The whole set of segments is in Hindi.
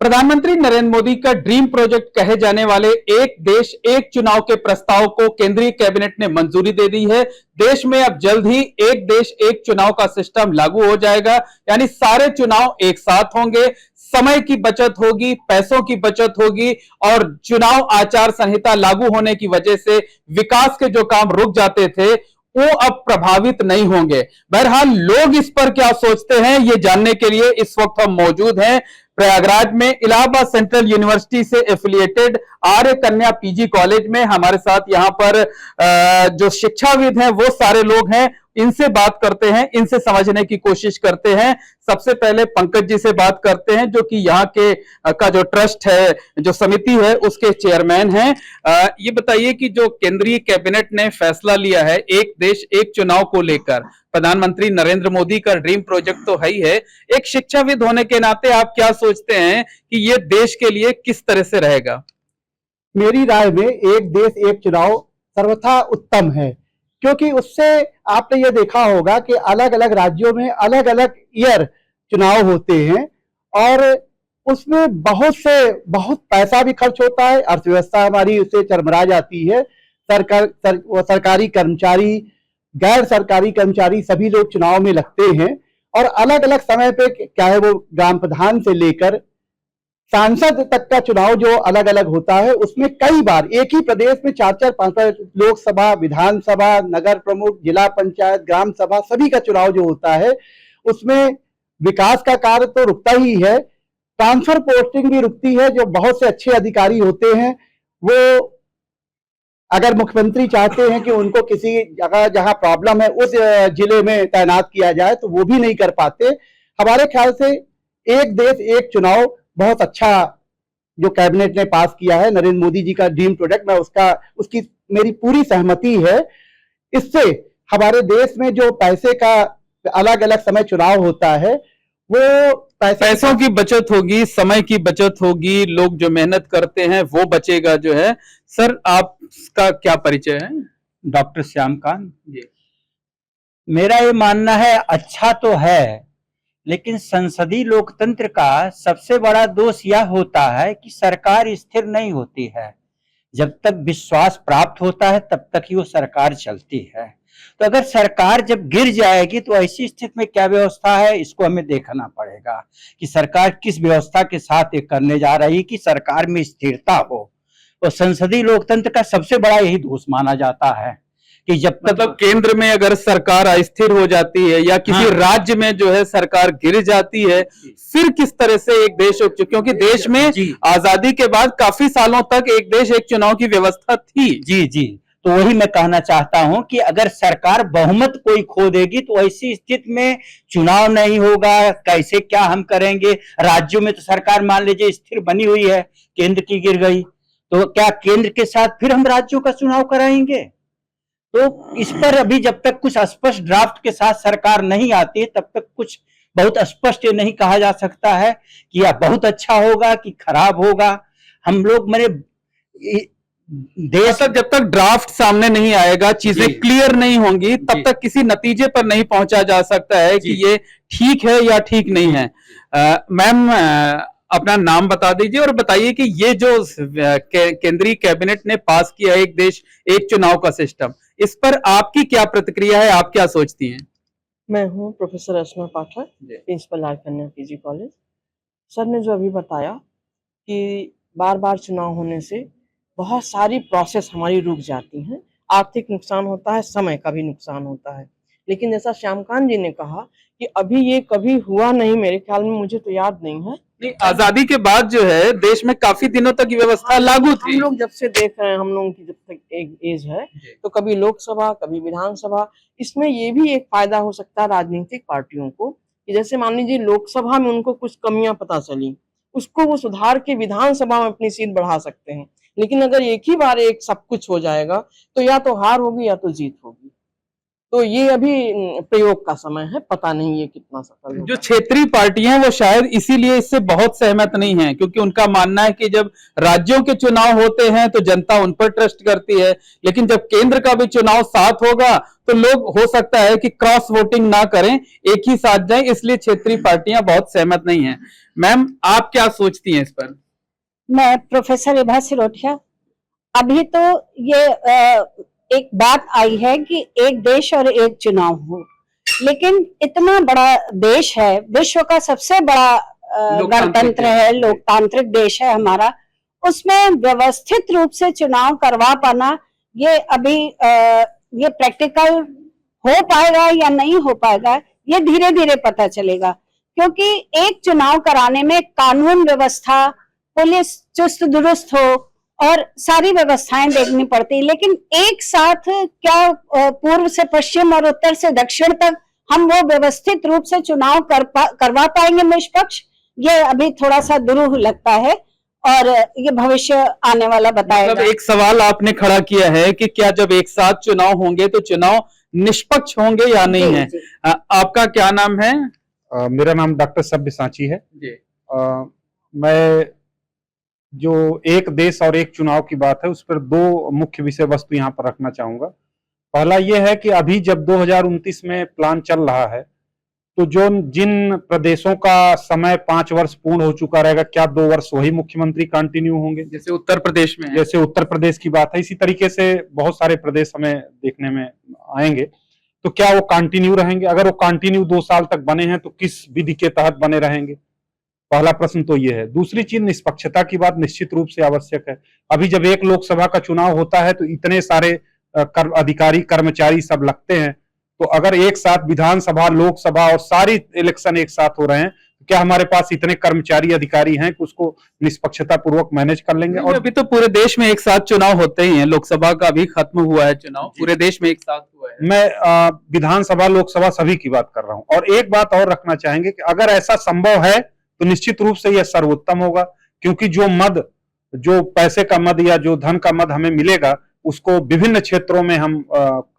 प्रधानमंत्री नरेंद्र मोदी का ड्रीम प्रोजेक्ट कहे जाने वाले एक देश एक चुनाव के प्रस्ताव को केंद्रीय कैबिनेट ने मंजूरी दे दी है। देश में अब जल्द ही एक देश एक चुनाव का सिस्टम लागू हो जाएगा, यानी सारे चुनाव एक साथ होंगे। समय की बचत होगी, पैसों की बचत होगी और चुनाव आचार संहिता लागू होने की वजह से विकास के जो काम रुक जाते थे वो अब प्रभावित नहीं होंगे। बहरहाल लोग इस पर क्या सोचते हैं ये जानने के लिए इस वक्त हम मौजूद हैं प्रयागराज में इलाहाबाद सेंट्रल यूनिवर्सिटी से एफिलिएटेड आर्य कन्या पीजी कॉलेज में। हमारे साथ यहाँ पर जो शिक्षाविद हैं वो सारे लोग हैं, इनसे बात करते हैं, इनसे समझने की कोशिश करते हैं। सबसे पहले पंकज जी से बात करते हैं जो कि यहाँ के का जो ट्रस्ट है, जो समिति है, उसके चेयरमैन हैं। ये बताइए कि जो केंद्रीय कैबिनेट ने फैसला लिया है एक देश एक चुनाव को लेकर, प्रधानमंत्री नरेंद्र मोदी का ड्रीम प्रोजेक्ट तो है ही है, एक शिक्षाविद होने के नाते आप क्या सोचते हैं कि ये देश के लिए किस तरह से रहेगा? मेरी राय में एक देश एक चुनाव सर्वथा उत्तम है, क्योंकि उससे आपने ये देखा होगा कि अलग अलग राज्यों में अलग अलग ईयर चुनाव होते हैं और उसमें बहुत पैसा भी खर्च होता है, अर्थव्यवस्था हमारी उससे चरमरा जाती है। सरकारी कर्मचारी, गैर सरकारी कर्मचारी सभी लोग चुनाव में लगते हैं और अलग अलग समय पे, चाहे वो ग्राम प्रधान से लेकर सांसद तक का चुनाव जो अलग अलग होता है, उसमें कई बार एक ही प्रदेश में 4-4, 5-5 लोकसभा, विधानसभा, नगर प्रमुख, जिला पंचायत, ग्राम सभा सभी का चुनाव जो होता है उसमें विकास का कार्य तो रुकता ही है, ट्रांसफर पोस्टिंग भी रुकती है। जो बहुत से अच्छे अधिकारी होते हैं वो अगर मुख्यमंत्री चाहते हैं कि उनको किसी जगह जहां प्रॉब्लम है उस जिले में तैनात किया जाए तो वो भी नहीं कर पाते। हमारे ख्याल से एक देश एक चुनाव बहुत अच्छा जो कैबिनेट ने पास किया है, नरेंद्र मोदी जी का ड्रीम प्रोजेक्ट, मैं उसकी मेरी पूरी सहमति है। इससे हमारे देश में जो पैसे का अलग अलग समय चुनाव होता है वो पैसों की बचत होगी, समय की बचत होगी, लोग जो मेहनत करते हैं वो बचेगा जो है। सर आपका क्या परिचय है? डॉक्टर श्यामकांत जी। मेरा ये मानना है अच्छा तो है, लेकिन संसदीय लोकतंत्र का सबसे बड़ा दोष यह होता है कि सरकार स्थिर नहीं होती है। जब तक विश्वास प्राप्त होता है तब तक ही वो सरकार चलती है। तो अगर सरकार जब गिर जाएगी तो ऐसी स्थिति में क्या व्यवस्था है, इसको हमें देखना पड़ेगा कि सरकार किस व्यवस्था के साथ ये करने जा रही है कि सरकार में स्थिरता हो। और संसदीय लोकतंत्र का सबसे बड़ा यही दोष माना जाता है कि जब तक मतलब केंद्र में अगर सरकार अस्थिर हो जाती है या किसी राज्य में जो है सरकार गिर जाती है, फिर किस तरह से एक देश, क्योंकि देश में आजादी के बाद काफी सालों तक एक देश एक चुनाव की व्यवस्था थी। जी जी, तो वही मैं कहना चाहता हूं कि अगर सरकार बहुमत कोई खो देगी तो ऐसी स्थिति में चुनाव नहीं होगा, कैसे क्या हम करेंगे। राज्यों में तो सरकार मान लीजिए स्थिर बनी हुई है, केंद्र की गिर गई तो क्या केंद्र के साथ फिर हम राज्यों का चुनाव कराएंगे? तो इस पर अभी जब तक कुछ स्पष्ट ड्राफ्ट के साथ सरकार नहीं आती तब तक कुछ बहुत स्पष्ट ये नहीं कहा जा सकता है कि यह बहुत अच्छा होगा कि खराब होगा। हम लोग मेरे देश जब तक ड्राफ्ट सामने नहीं आएगा, चीजें क्लियर नहीं होंगी, तब तक किसी नतीजे पर नहीं पहुंचा जा सकता है कि ये ठीक है या ठीक नहीं है। मैम अपना नाम बता दीजिए और बताइए कि ये जो केंद्रीय कैबिनेट ने पास किया एक देश एक चुनाव का सिस्टम, इस पर आपकी क्या प्रतिक्रिया है, आप क्या सोचती हैं? मैं हूँ प्रोफेसर अस्मा पाठक, प्रिंसिपल आर्य कन्या पीजी कॉलेज। सर ने जो अभी बताया कि बार बार चुनाव होने से बहुत सारी प्रोसेस हमारी रुक जाती हैं, आर्थिक नुकसान होता है, समय का भी नुकसान होता है। लेकिन जैसा श्यामकांत जी ने कहा कि अभी ये कभी हुआ नहीं, मेरे ख्याल में, मुझे तो याद नहीं है। नहीं, आजादी के बाद जो है देश में काफी दिनों तक ये व्यवस्था लागू थी। हम लोग जब से देख रहे हैं, हम लोगों की जब तक एक एज है, तो कभी लोकसभा कभी विधानसभा। इसमें ये भी एक फायदा हो सकता है राजनीतिक पार्टियों को कि जैसे मान लीजिए लोकसभा में उनको कुछ कमियां पता चली, उसको वो सुधार के विधानसभा में अपनी सीट बढ़ा सकते हैं। लेकिन अगर एक ही बार एक सब कुछ हो जाएगा तो या तो हार होगी या तो जीत होगी। तो ये अभी प्रयोग का समय है, पता नहीं ये कितना सफल जो होगा। क्षेत्रीय पार्टियां हैं वो शायद इसीलिए इससे बहुत सहमत नहीं है, क्योंकि उनका मानना है कि जब राज्यों के चुनाव होते हैं तो जनता उन पर ट्रस्ट करती है, लेकिन जब केंद्र का भी चुनाव साथ होगा तो लोग हो सकता है कि क्रॉस वोटिंग ना करें, एक ही साथ जाएं, इसलिए क्षेत्रीय पार्टियां बहुत सहमत नहीं है। मैम, आप क्या सोचती हैं इस पर? मैं प्रोफेसर विभा सिरोठिया। अभी तो ये एक बात आई है कि एक देश और एक चुनाव हो, लेकिन इतना बड़ा देश है, विश्व का सबसे बड़ा गणतंत्र है, लोकतांत्रिक देश है हमारा, उसमें व्यवस्थित रूप से चुनाव करवा पाना ये अभी ये प्रैक्टिकल हो पाएगा या नहीं हो पाएगा, ये धीरे धीरे पता चलेगा। क्योंकि एक चुनाव कराने में कानून व्यवस्था, पुलिस चुस्त दुरुस्त हो और सारी व्यवस्थाएं देखनी पड़ती, लेकिन एक साथ क्या पूर्व से पश्चिम और उत्तर से दक्षिण तक हम वो व्यवस्थित रूप से चुनाव करवा पाएंगे निष्पक्ष, ये अभी थोड़ा सा दुरूह लगता है और ये भविष्य आने वाला बताएगा। मतलब एक सवाल आपने खड़ा किया है कि क्या जब एक साथ चुनाव होंगे तो चुनाव निष्पक्ष होंगे या नहीं है? आपका क्या नाम है? मेरा नाम डॉक्टर सब्यसाची है जी। मैं जो एक देश और एक चुनाव की बात है उस पर दो मुख्य विषय वस्तु यहाँ पर रखना चाहूंगा। पहला यह है कि अभी जब 2029 में प्लान चल रहा है तो जो जिन प्रदेशों का समय 5 वर्ष पूर्ण हो चुका रहेगा, क्या 2 वर्ष वही मुख्यमंत्री कंटिन्यू होंगे? जैसे उत्तर प्रदेश में है। जैसे उत्तर प्रदेश की बात है, इसी तरीके से बहुत सारे प्रदेश हमें देखने में आएंगे। तो क्या वो कंटिन्यू रहेंगे? अगर वो कंटिन्यू 2 साल तक बने हैं तो किस विधि के तहत बने रहेंगे? पहला प्रश्न तो ये है। दूसरी चीज, निष्पक्षता की बात निश्चित रूप से आवश्यक है। अभी जब एक लोकसभा का चुनाव होता है तो इतने सारे अधिकारी कर्मचारी सब लगते हैं, तो अगर एक साथ विधानसभा, लोकसभा और सारी इलेक्शन एक साथ हो रहे हैं तो क्या हमारे पास इतने कर्मचारी अधिकारी हैं कि उसको निष्पक्षता पूर्वक मैनेज कर लेंगे? और अभी तो पूरे देश में एक साथ चुनाव होते ही हैं, लोकसभा का भी खत्म हुआ है चुनाव, पूरे देश में एक साथ हुआ है। मैं विधानसभा, लोकसभा सभी की बात कर रहा हूं। और एक बात और रखना चाहेंगे कि अगर ऐसा संभव है तो निश्चित रूप से यह सर्वोत्तम होगा, क्योंकि जो पैसे का मद या जो धन का मद हमें मिलेगा उसको विभिन्न क्षेत्रों में हम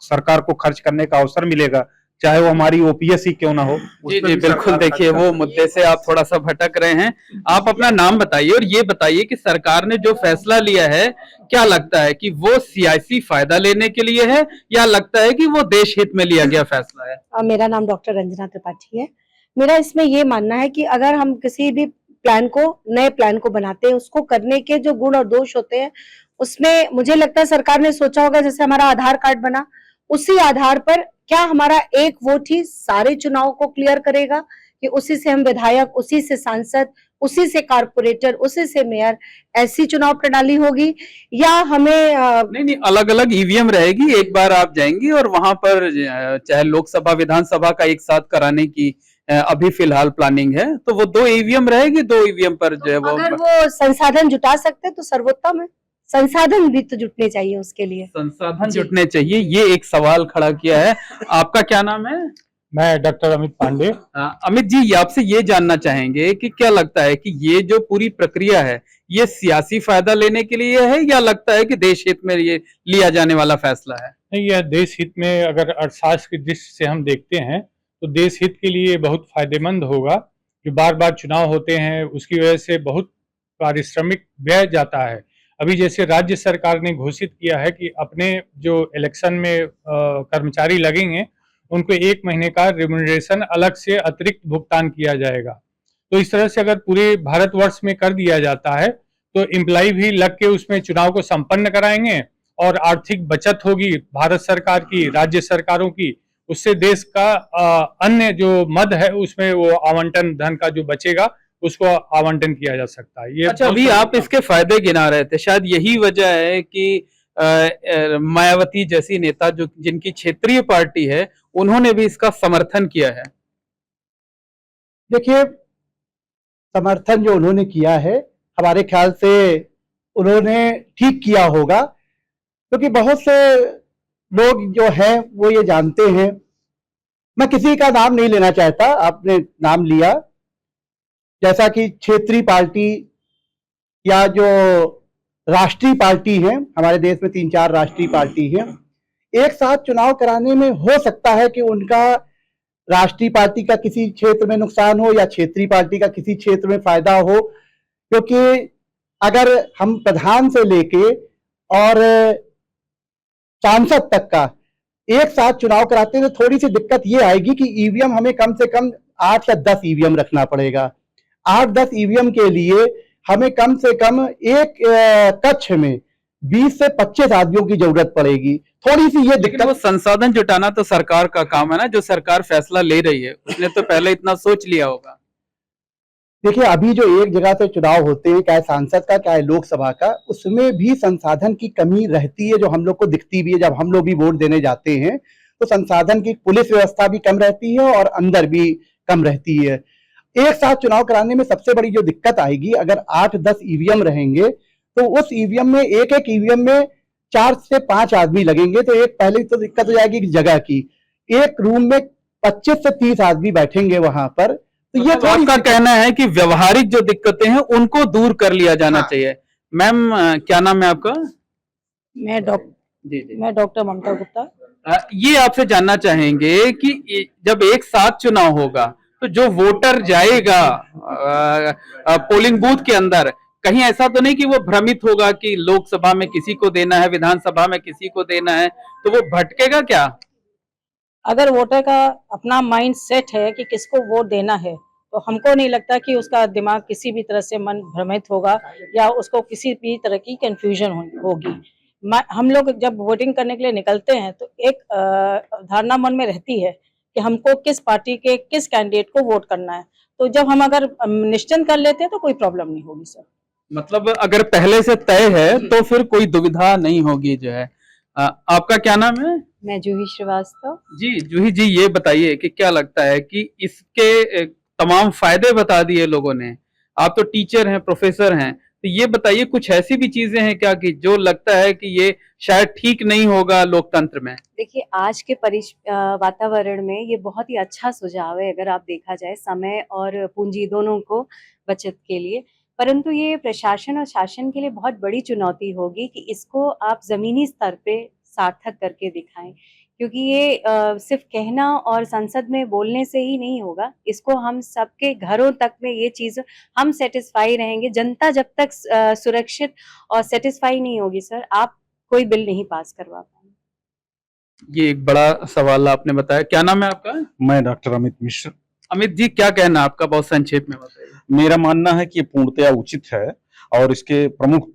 सरकार को खर्च करने का अवसर मिलेगा, चाहे वो हमारी ओपीएस ही क्यों ना हो। जी जी बिल्कुल। देखिए, वो मुद्दे से आप थोड़ा सा भटक रहे हैं। आप अपना नाम बताइए और ये बताइए कि सरकार ने जो फैसला लिया है, क्या लगता है कि वो सियासी फायदा लेने के लिए है या लगता है कि वो देश हित में लिया गया फैसला है? मेरा नाम डॉक्टर रंजना त्रिपाठी है। मेरा इसमें ये मानना है कि अगर हम किसी भी नए प्लान को बनाते हैं, उसको करने के जो गुण और दोष होते हैं, उसमें मुझे लगता है सरकार ने सोचा होगा, जैसे हमारा आधार कार्ड बना, उसी आधार पर क्या हमारा एक वोट ही सारे चुनाव को क्लियर करेगा कि उसी से हम विधायक, उसी से सांसद, उसी से कारपोरेटर, उसी से मेयर, ऐसी चुनाव प्रणाली होगी, या हमें नहीं, अलग अलग ईवीएम रहेगी। एक बार आप जाएंगी और वहां पर चाहे लोकसभा, विधानसभा का एक साथ कराने की अभी फिलहाल प्लानिंग है, तो वो 2 ईवीएम रहेगी, 2 ईवीएम पर जो है वो अगर वो संसाधन जुटा सकते तो सर्वोत्तम है। संसाधन भी तो जुटने चाहिए उसके लिए, संसाधन जुटने चाहिए, ये एक सवाल खड़ा किया है। आपका क्या नाम है? मैं डॉक्टर अमित पांडे। अमित जी, आपसे ये जानना चाहेंगे कि क्या लगता है कि ये जो पूरी प्रक्रिया है ये सियासी फायदा लेने के लिए है या लगता है कि देश हित में ये लिया जाने वाला फैसला है? नहीं, यह देश हित में, अगर अर्थशास्त्र की दृष्टि से हम देखते हैं तो देश हित के लिए बहुत फायदेमंद होगा। जो बार बार चुनाव होते हैं उसकी वजह से बहुत पारिश्रमिक व्यय जाता है। अभी जैसे राज्य सरकार ने घोषित किया है कि अपने जो इलेक्शन में कर्मचारी लगेंगे उनको 1 महीने का रिम्यूनरेशन अलग से अतिरिक्त भुगतान किया जाएगा। तो इस तरह से अगर पूरे भारतवर्ष में कर दिया जाता है तो एम्प्लॉय भी लग के उसमें चुनाव को संपन्न कराएंगे और आर्थिक बचत होगी भारत सरकार की, राज्य सरकारों की। उससे देश का अन्य जो मद है उसमें वो आवंटन, धन का जो बचेगा उसको आवंटन किया जा सकता है। ये अच्छा, अभी आप इसके फायदे गिना रहे थे, शायद यही वजह है कि मायावती जैसी नेता जो जिनकी क्षेत्रीय पार्टी है उन्होंने भी इसका समर्थन किया है। देखिए, समर्थन जो उन्होंने किया है हमारे ख्याल से उन्होंने ठीक किया होगा, क्योंकि बहुत से लोग जो हैं वो ये जानते हैं, मैं किसी का नाम नहीं लेना चाहता, आपने नाम लिया, जैसा कि क्षेत्रीय पार्टी या जो राष्ट्रीय पार्टी है, हमारे देश में 3-4 राष्ट्रीय पार्टी हैं, एक साथ चुनाव कराने में हो सकता है कि उनका राष्ट्रीय पार्टी का किसी क्षेत्र में नुकसान हो या क्षेत्रीय पार्टी का किसी क्षेत्र में फायदा हो, क्योंकि अगर हम प्रधान से लेके और सांसद तक का एक साथ चुनाव कराते हैं तो थोड़ी सी दिक्कत ये आएगी कि ईवीएम हमें कम से कम 8 या 10 ईवीएम रखना पड़ेगा। 8-10 ईवीएम के लिए हमें कम से कम एक कक्ष में 20 से 25 आदमियों की जरूरत पड़ेगी। थोड़ी सी ये लेकिन वो दिक्कत, संसाधन जुटाना तो सरकार का काम है ना, जो सरकार फैसला ले रही है उसने तो पहले इतना सोच लिया होगा। देखिए अभी जो एक जगह से चुनाव होते हैं, चाहे सांसद का चाहे लोकसभा का, उसमें भी संसाधन की कमी रहती है, जो हम लोग को दिखती भी है। जब हम लोग भी वोट देने जाते हैं तो संसाधन की पुलिस व्यवस्था भी कम रहती है और अंदर भी कम रहती है। एक साथ चुनाव कराने में सबसे बड़ी जो दिक्कत आएगी, अगर 8-10 ईवीएम रहेंगे तो उस ईवीएम में एक ईवीएम में 4 से 5 आदमी लगेंगे, तो एक पहले तो दिक्कत हो जाएगी जगह की। एक रूम में 25 से 30 आदमी बैठेंगे वहां पर, तो ये मतलब आपका कहना है कि व्यवहारिक जो दिक्कतें हैं उनको दूर कर लिया जाना चाहिए। मैम क्या नाम है आपका? मैं डॉक्टर ममता गुप्ता। ये आपसे जानना चाहेंगे कि जब एक साथ चुनाव होगा तो जो वोटर जाएगा पोलिंग बूथ के अंदर, कहीं ऐसा तो नहीं कि वो भ्रमित होगा कि लोकसभा में किसी को देना है, विधानसभा में किसी को देना है, तो वो भटकेगा क्या? अगर वोटर का अपना माइंड सेट है कि किसको वोट देना है, तो हमको नहीं लगता कि उसका दिमाग किसी भी तरह से मन भ्रमित होगा या उसको किसी भी तरह की कंफ्यूजन होगी। हम लोग जब वोटिंग करने के लिए निकलते हैं तो एक धारणा मन में रहती है कि हमको किस पार्टी के किस कैंडिडेट को वोट करना है। तो जब हम अगर निश्चिंत कर लेते हैं तो कोई प्रॉब्लम नहीं होगी सर। मतलब अगर पहले से तय है तो फिर कोई दुविधा नहीं होगी जो है। आपका क्या नाम है? मैं जूही श्रीवास्तव। जी जूही जी, ये बताइए कि क्या लगता है कि इसके तमाम फायदे बता दिए लोगों ने, आप तो टीचर हैं, प्रोफेसर हैं, तो ये बताइए कुछ ऐसी भी चीजें हैं क्या कि जो लगता है कि ये शायद ठीक नहीं होगा लोकतंत्र में? देखिए आज के वातावरण में ये बहुत ही अच्छा सुझाव है, अगर आप देखा जाए समय और पूंजी दोनों को बचत के लिए। परंतु ये प्रशासन और शासन के लिए बहुत बड़ी चुनौती होगी कि इसको आप जमीनी स्तर पे सार्थक करके दिखाएं, क्योंकि ये सिर्फ कहना और संसद में बोलने से ही नहीं होगा। इसको हम सबके घरों तक में ये चीज हम सेटिस्फाई रहेंगे। जनता जब तक सुरक्षित और सेटिस्फाई नहीं होगी सर, आप कोई बिल नहीं पास करवा पाएंगे। ये एक बड़ा सवाल आपने बताया। क्या नाम है आपका? मैं डॉक्टर अमित मिश्र। अमित जी, क्या कहना आपका, बहुत संक्षेप में बताइए। मेरा मानना है कि ये पूर्णतया उचित है और इसके प्रमुख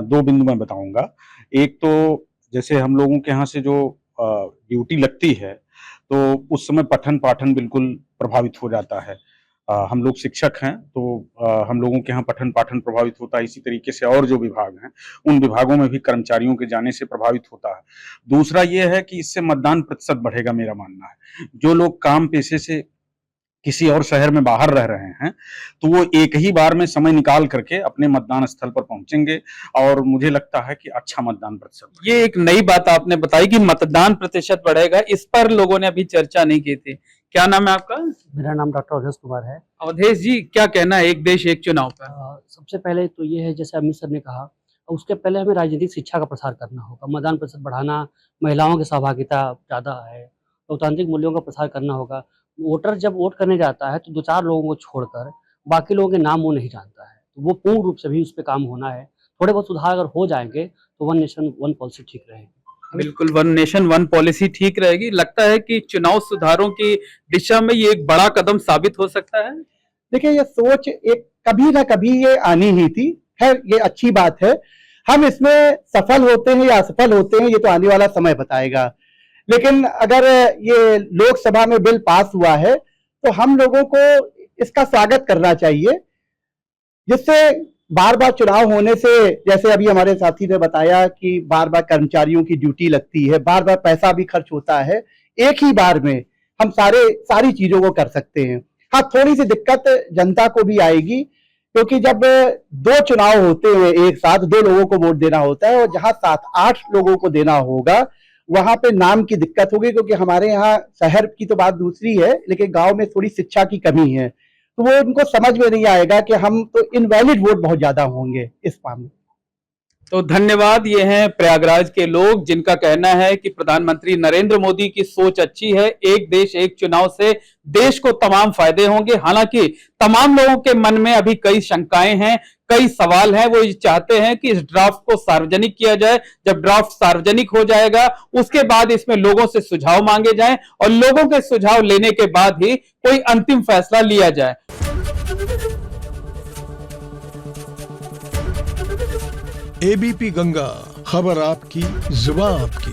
2 बिंदु मैं बताऊंगा। एक तो जैसे हम लोगों के यहाँ से जो ड्यूटी लगती है तो उस समय पठन पाठन बिल्कुल प्रभावित हो जाता है। हम लोग शिक्षक हैं तो हम लोगों के यहाँ पठन पाठन प्रभावित होता है। इसी तरीके से और जो विभाग हैं उन विभागों में भी कर्मचारियों के जाने से प्रभावित होता है। दूसरा ये है कि इससे मतदान प्रतिशत बढ़ेगा, मेरा मानना है। जो लोग काम पेशे से किसी और शहर में बाहर रह रहे हैं तो वो एक ही बार में समय निकाल करके अपने मतदान स्थल पर पहुंचेंगे और मुझे लगता है कि अच्छा मतदान प्रतिशत। ये एक नई बात आपने बताई कि मतदान प्रतिशत बढ़ेगा, इस पर लोगों ने अभी चर्चा नहीं की थी। क्या नाम है आपका? मेरा नाम डॉक्टर अवधेश कुमार है। अवधेश जी, क्या कहना है एक देश एक चुनाव पर? सबसे पहले तो ये है, जैसे अमित सर ने कहा, उसके पहले हमें राजनीतिक शिक्षा का प्रसार करना होगा, मतदान प्रतिशत बढ़ाना, महिलाओं की सहभागिता ज़्यादा है, लोकतांत्रिक मूल्यों का प्रसार करना होगा। वोटर जब वोट करने जाता है तो 2-4 लोगों को छोड़कर बाकी लोगों के नाम वो नहीं जानता है, तो वो पूर्ण रूप से भी उस पर काम होना है। थोड़े बहुत सुधार अगर हो जाएंगे तो 1 नेशन 1 पॉलिसी ठीक रहेगी। बिल्कुल, 1 नेशन 1 पॉलिसी ठीक रहेगी। लगता है कि चुनाव सुधारों की दिशा में ये एक बड़ा कदम साबित हो सकता है। देखिए ये सोच एक कभी ना कभी ये आनी ही थी। खैर ये अच्छी बात है, हम इसमें सफल होते हैं या असफल होते हैं ये तो आने वाला समय बताएगा। लेकिन अगर ये लोकसभा में बिल पास हुआ है तो हम लोगों को इसका स्वागत करना चाहिए, जिससे बार बार चुनाव होने से, जैसे अभी हमारे साथी ने बताया कि बार बार कर्मचारियों की ड्यूटी लगती है, बार बार पैसा भी खर्च होता है, एक ही बार में हम सारी चीजों को कर सकते हैं। हाँ, थोड़ी सी दिक्कत जनता को भी आएगी, क्योंकि जब 2 चुनाव होते हैं एक साथ, 2 लोगों को वोट देना होता है और जहां 7-8 लोगों को देना होगा वहां पे नाम की दिक्कत होगी। क्योंकि हमारे यहाँ शहर की तो बात दूसरी है, लेकिन गांव में थोड़ी शिक्षा की कमी है, तो वो उनको समझ में नहीं आएगा कि हम तो इनवैलिड वोट बहुत ज्यादा होंगे इस मामले। तो धन्यवाद। ये हैं प्रयागराज के लोग जिनका कहना है कि प्रधानमंत्री नरेंद्र मोदी की सोच अच्छी है। एक देश एक चुनाव से देश को तमाम फायदे होंगे। हालांकि तमाम लोगों के मन में अभी कई शंकाएं हैं, कई सवाल हैं। वो ये चाहते हैं कि इस ड्राफ्ट को सार्वजनिक किया जाए। जब ड्राफ्ट सार्वजनिक हो जाएगा उसके बाद इसमें लोगों से सुझाव मांगे जाएं और लोगों के सुझाव लेने के बाद ही कोई अंतिम फैसला लिया जाए। एबीपी गंगा, खबर आपकी, जुबान आपकी।